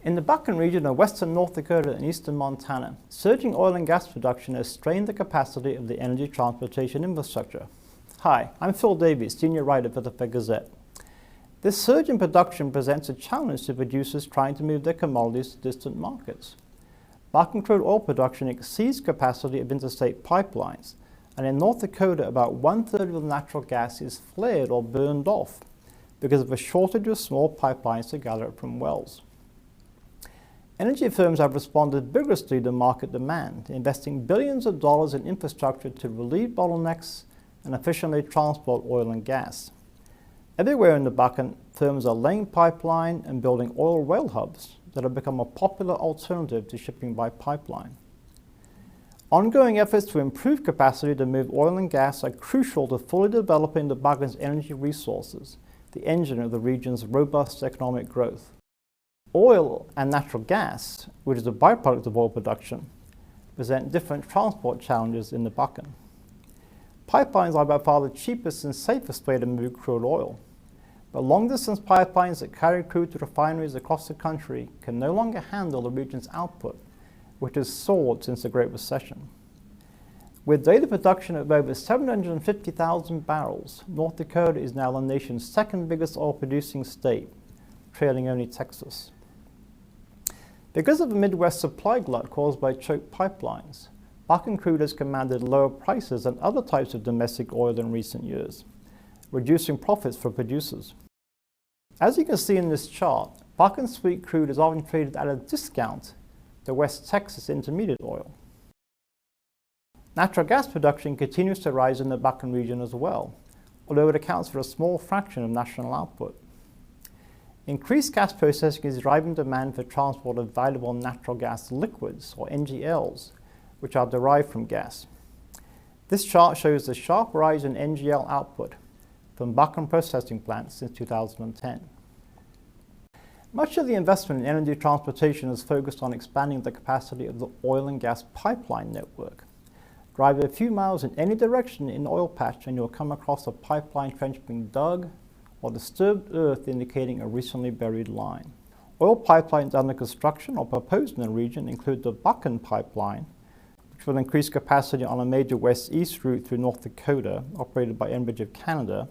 In the Bakken region of western North Dakota and eastern Montana, surging oil and gas production has strained the capacity of the energy transportation infrastructure. Hi, I'm Phil Davies, senior writer for the fedgazette. This surge in production presents a challenge to producers trying to move their commodities to distant markets. Bakken crude oil production exceeds capacity of interstate pipelines, and in North Dakota about one-third of the natural gas is flared or burned off because of a shortage of small pipelines to gather it from wells. Energy firms have responded vigorously to market demand, investing billions of dollars in infrastructure to relieve bottlenecks and efficiently transport oil and gas. Everywhere in the Bakken, firms are laying pipeline and building oil rail hubs that have become a popular alternative to shipping by pipeline. Ongoing efforts to improve capacity to move oil and gas are crucial to fully developing the Bakken's energy resources, the engine of the region's robust economic growth. Oil and natural gas, which is a byproduct of oil production, present different transport challenges in the Bakken. Pipelines are by far the cheapest and safest way to move crude oil, but long-distance pipelines that carry crude to refineries across the country can no longer handle the region's output, which has soared since the Great Recession. With daily production of over 750,000 barrels, North Dakota is now the nation's second biggest oil-producing state, trailing only Texas. Because of the Midwest supply glut caused by choked pipelines, Bakken crude has commanded lower prices than other types of domestic oil in recent years, reducing profits for producers. As you can see in this chart, Bakken sweet crude is often traded at a discount to West Texas intermediate oil. Natural gas production continues to rise in the Bakken region as well, although it accounts for a small fraction of national output. Increased gas processing is driving demand for transport of valuable natural gas liquids, or NGLs, which are derived from gas. This chart shows the sharp rise in NGL output from Bakken processing plants since 2010. Much of the investment in energy transportation is focused on expanding the capacity of the oil and gas pipeline network. Drive a few miles in any direction in the oil patch and you'll come across a pipeline trench being dug or disturbed earth indicating a recently buried line. Oil pipelines under construction or proposed in the region include the Bakken pipeline, which will increase capacity on a major west-east route through North Dakota, operated by Enbridge of Canada,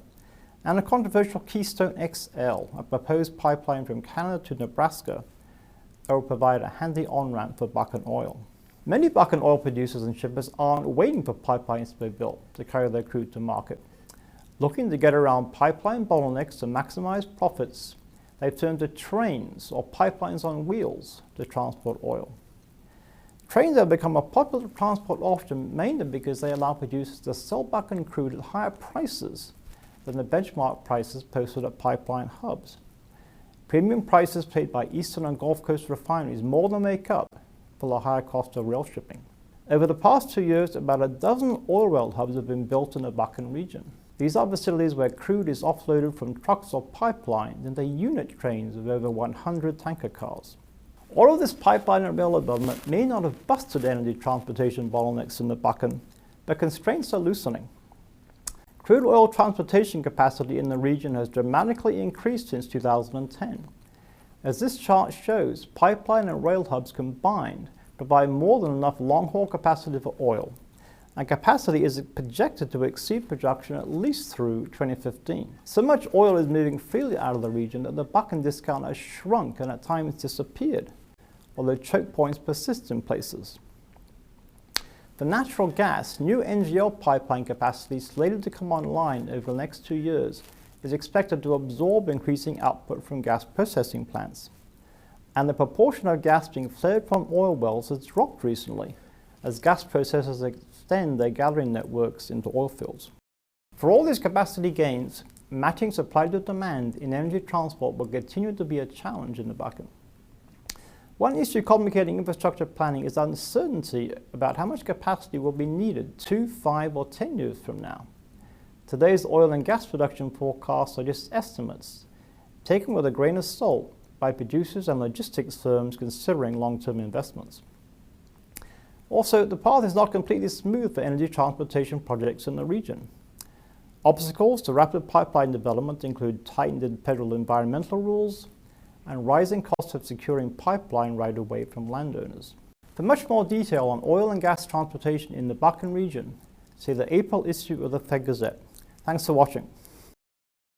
and a controversial Keystone XL, a proposed pipeline from Canada to Nebraska that will provide a handy on-ramp for Bakken oil. Many Bakken oil producers and shippers aren't waiting for pipelines to be built to carry their crude to market. Looking to get around pipeline bottlenecks to maximize profits, they've turned to trains or pipelines on wheels to transport oil. Trains have become a popular transport option mainly because they allow producers to sell Bakken crude at higher prices than the benchmark prices posted at pipeline hubs. Premium prices paid by Eastern and Gulf Coast refineries more than make up for the higher cost of rail shipping. Over the past 2 years, about a dozen oil well hubs have been built in the Bakken region. These are facilities where crude is offloaded from trucks or pipelines into unit trains of over 100 tanker cars. All of this pipeline and rail development may not have busted energy transportation bottlenecks in the Bakken, but constraints are loosening. Crude oil transportation capacity in the region has dramatically increased since 2010. As this chart shows, pipeline and rail hubs combined provide more than enough long-haul capacity for oil, and capacity is projected to exceed production at least through 2015. So much oil is moving freely out of the region that the Bakken discount has shrunk and at times disappeared, although choke points persist in places. For natural gas, new NGL pipeline capacity slated to come online over the next 2 years is expected to absorb increasing output from gas processing plants. And the proportion of gas being flared from oil wells has dropped recently as gas processors extend their gathering networks into oil fields. For all these capacity gains, matching supply to demand in energy transport will continue to be a challenge in the Bakken. One issue complicating infrastructure planning is uncertainty about how much capacity will be needed 2, 5, or 10 years from now. Today's oil and gas production forecasts are just estimates, taken with a grain of salt by producers and logistics firms considering long-term investments. Also, the path is not completely smooth for energy transportation projects in the region. Obstacles to rapid pipeline development include tightened federal environmental rules, and rising costs of securing pipeline right-of-way from landowners. For much more detail on oil and gas transportation in the Bakken region, see the April issue of the fedgazette. Thanks for watching.